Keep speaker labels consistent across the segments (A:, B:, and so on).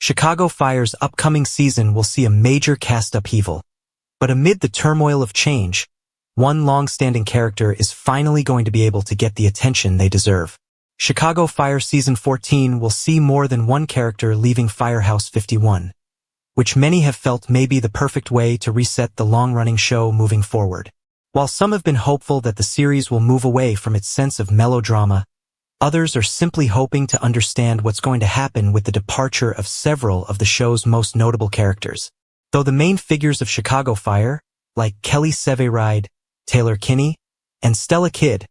A: Chicago Fire's upcoming season will see a major cast upheaval. But amid the turmoil of change, one long-standing character is finally going to be able to get the attention they deserve. Chicago Fire Season 14 will see more than one character leaving Firehouse 51, which many have felt may be the perfect way to reset the long-running show moving forward. While some have been hopeful that the series will move away from its sense of melodrama, others are simply hoping to understand what's going to happen with the departure of several of the show's most notable characters. Though the main figures of Chicago Fire, like Kelly Severide, Taylor Kinney, and Stella Kidd,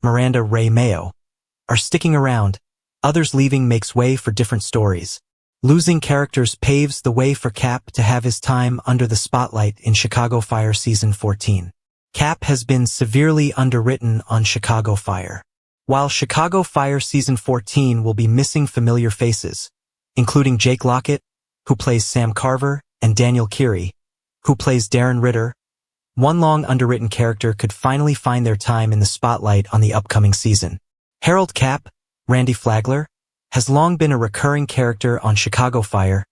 A: Miranda Ray Mayo, are sticking around, others leaving makes way for different stories. Losing characters paves the way for Cap to have his time under the spotlight in Chicago Fire Season 14. Cap has been severely underwritten on Chicago Fire. While Chicago Fire Season 14 will be missing familiar faces, including Jake Lockett, who plays Sam Carver, and Daniel Keary, who plays Darren Ritter, one long underwritten character could finally find their time in the spotlight on the upcoming season. Harold Cap, Randy Flagler, has long been a recurring character on Chicago Fire,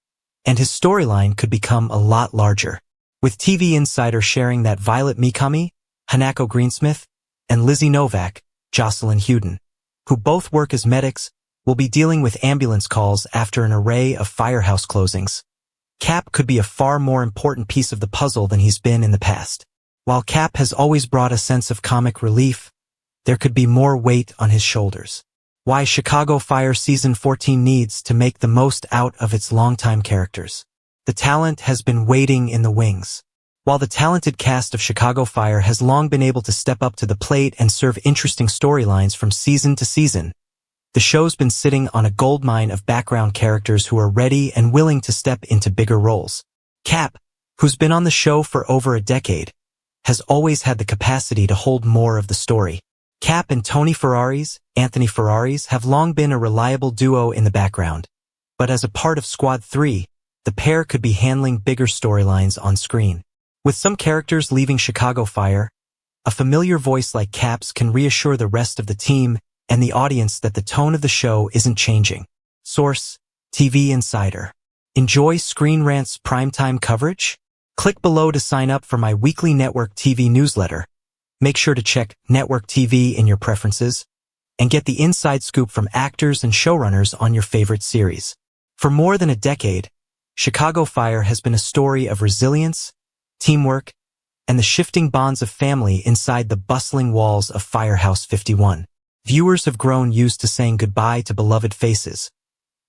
A: and his storyline could become a lot larger. With TV Insider sharing that Violet Mikami, Hanako Greensmith, and Lizzie Novak, Jocelyn Hewden, who both work as medics, will be dealing with ambulance calls after an array of firehouse closings. Cap could be a far more important piece of the puzzle than he's been in the past. While Cap has always brought a sense of comic relief, there could be more weight on his shoulders. Why Chicago Fire Season 14 needs to make the most out of its longtime characters. The talent has been waiting in the wings. While the talented cast of Chicago Fire has long been able to step up to the plate and serve interesting storylines from season to season, the show's been sitting on a goldmine of background characters who are ready and willing to step into bigger roles. Cap, who's been on the show for over a decade, has always had the capacity to hold more of the story. Cap and Anthony Ferraris, have long been a reliable duo in the background, but as a part of Squad 3, the pair could be handling bigger storylines on screen. With some characters leaving Chicago Fire, a familiar voice like Cap's can reassure the rest of the team and the audience that the tone of the show isn't changing. Source: TV Insider. Enjoy Screen Rant's primetime coverage? Click below to sign up for my weekly Network TV newsletter. Make sure to check Network TV in your preferences and get the inside scoop from actors and showrunners on your favorite series. For more than a decade, Chicago Fire has been a story of resilience, teamwork, and the shifting bonds of family inside the bustling walls of Firehouse 51. Viewers have grown used to saying goodbye to beloved faces,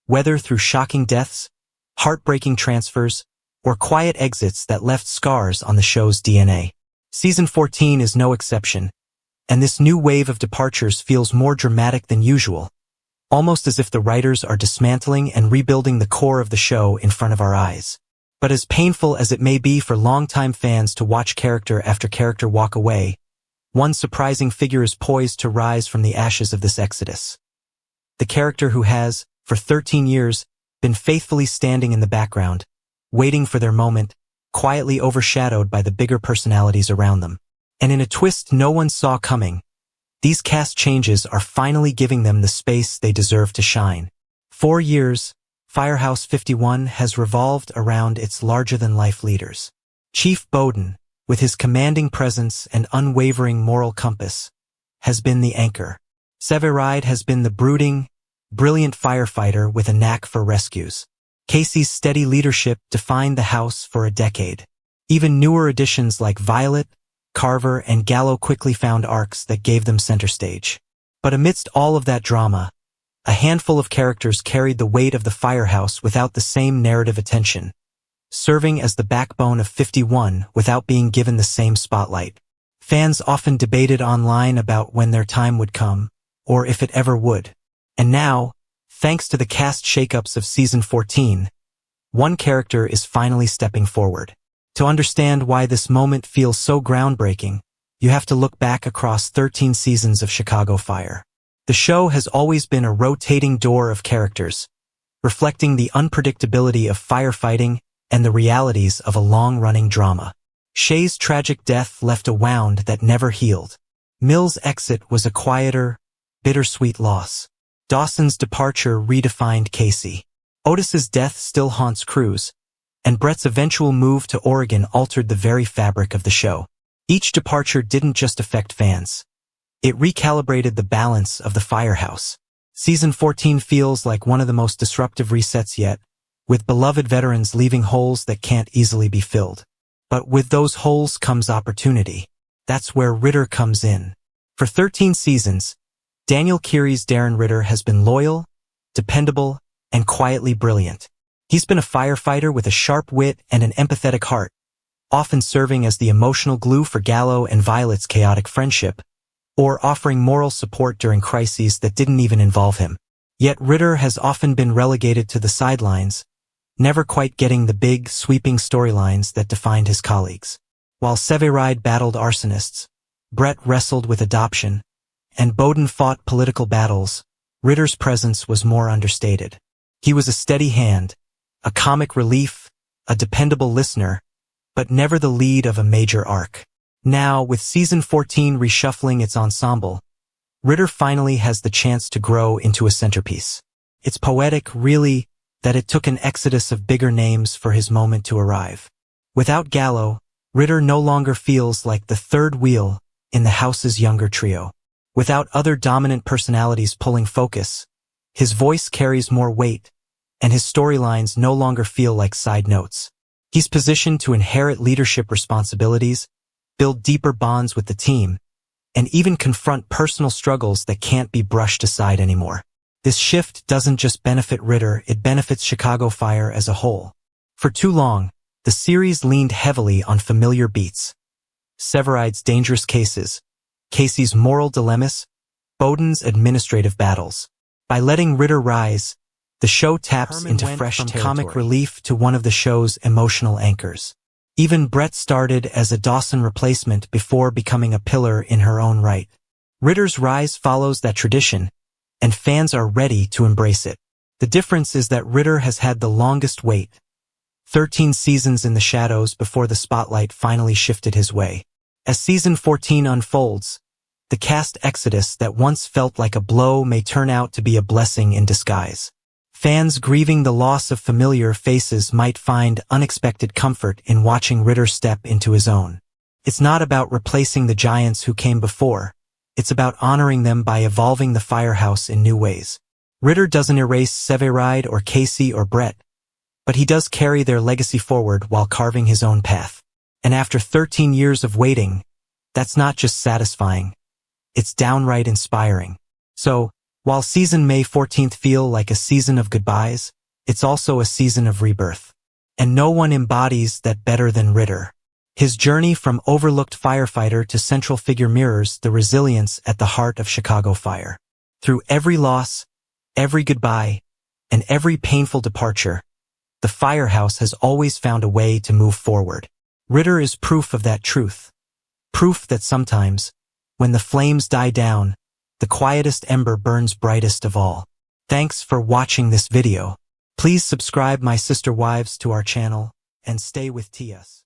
A: whether through shocking deaths, heartbreaking transfers, or quiet exits that left scars on the show's DNA. Season 14 is no exception, and this new wave of departures feels more dramatic than usual, almost as if the writers are dismantling and rebuilding the core of the show in front of our eyes. But as painful as it may be for longtime fans to watch character after character walk away, one surprising figure is poised to rise from the ashes of this exodus. The character who has, for 13 years, been faithfully standing in the background, waiting for their moment, quietly overshadowed by the bigger personalities around them. And in a twist no one saw coming, these cast changes are finally giving them the space they deserve to shine. 4 years, Firehouse 51 has revolved around its larger-than-life leaders. Chief Bowden, with his commanding presence and unwavering moral compass, has been the anchor. Severide has been the brooding, brilliant firefighter with a knack for rescues. Casey's steady leadership defined the house for a decade. Even newer additions like Violet, Carver, and Gallo quickly found arcs that gave them center stage. But amidst all of that drama, a handful of characters carried the weight of the Firehouse without the same narrative attention, serving as the backbone of 51 without being given the same spotlight. Fans often debated online about when their time would come, or if it ever would. And now, thanks to the cast shakeups of Season 14, one character is finally stepping forward. To understand why this moment feels so groundbreaking, you have to look back across 13 seasons of Chicago Fire. The show has always been a rotating door of characters, reflecting the unpredictability of firefighting and the realities of a long-running drama. Shay's tragic death left a wound that never healed. Mill's exit was a quieter, bittersweet loss. Dawson's departure redefined Casey. Otis's death still haunts crews, and Brett's eventual move to Oregon altered the very fabric of the show. Each departure didn't just affect fans. It recalibrated the balance of the firehouse. Season 14 feels like one of the most disruptive resets yet, with beloved veterans leaving holes that can't easily be filled. But with those holes comes opportunity. That's where Ritter comes in. For 13 seasons, Daniel Keary's Darren Ritter has been loyal, dependable, and quietly brilliant. He's been a firefighter with a sharp wit and an empathetic heart, often serving as the emotional glue for Gallo and Violet's chaotic friendship, or offering moral support during crises that didn't even involve him. Yet Ritter has often been relegated to the sidelines, never quite getting the big, sweeping storylines that defined his colleagues. While Severide battled arsonists, Brett wrestled with adoption, and Bowden fought political battles, Ritter's presence was more understated. He was a steady hand, a comic relief, a dependable listener, but never the lead of a major arc. Now, with Season 14 reshuffling its ensemble, Ritter finally has the chance to grow into a centerpiece. It's poetic, really, that it took an exodus of bigger names for his moment to arrive. Without Gallo, Ritter no longer feels like the third wheel in the house's younger trio. Without other dominant personalities pulling focus, his voice carries more weight, and his storylines no longer feel like side notes. He's positioned to inherit leadership responsibilities, build deeper bonds with the team, and even confront personal struggles that can't be brushed aside anymore. This shift doesn't just benefit Ritter, it benefits Chicago Fire as a whole. For too long, the series leaned heavily on familiar beats. Severide's dangerous cases, Casey's moral dilemmas, Bowden's administrative battles. By letting Ritter rise, the show taps into fresh territory, from comic relief to one of the show's emotional anchors. Even Brett started as a Dawson replacement before becoming a pillar in her own right. Ritter's rise follows that tradition, and fans are ready to embrace it. The difference is that Ritter has had the longest wait, 13 seasons in the shadows before the spotlight finally shifted his way. As Season 14 unfolds, the cast exodus that once felt like a blow may turn out to be a blessing in disguise. Fans grieving the loss of familiar faces might find unexpected comfort in watching Ritter step into his own. It's not about replacing the giants who came before. It's about honoring them by evolving the firehouse in new ways. Ritter doesn't erase Severide or Casey or Brett, but he does carry their legacy forward while carving his own path. And after 13 years of waiting, that's not just satisfying. It's downright inspiring. So, while season May 14th feel like a season of goodbyes, it's also a season of rebirth. And no one embodies that better than Ritter. His journey from overlooked firefighter to central figure mirrors the resilience at the heart of Chicago Fire. Through every loss, every goodbye, and every painful departure, the firehouse has always found a way to move forward. Ritter is proof of that truth. Proof that sometimes, when the flames die down, the quietest ember burns brightest of all. Thanks for watching this video. Please subscribe my sister wives to our channel and stay with TS.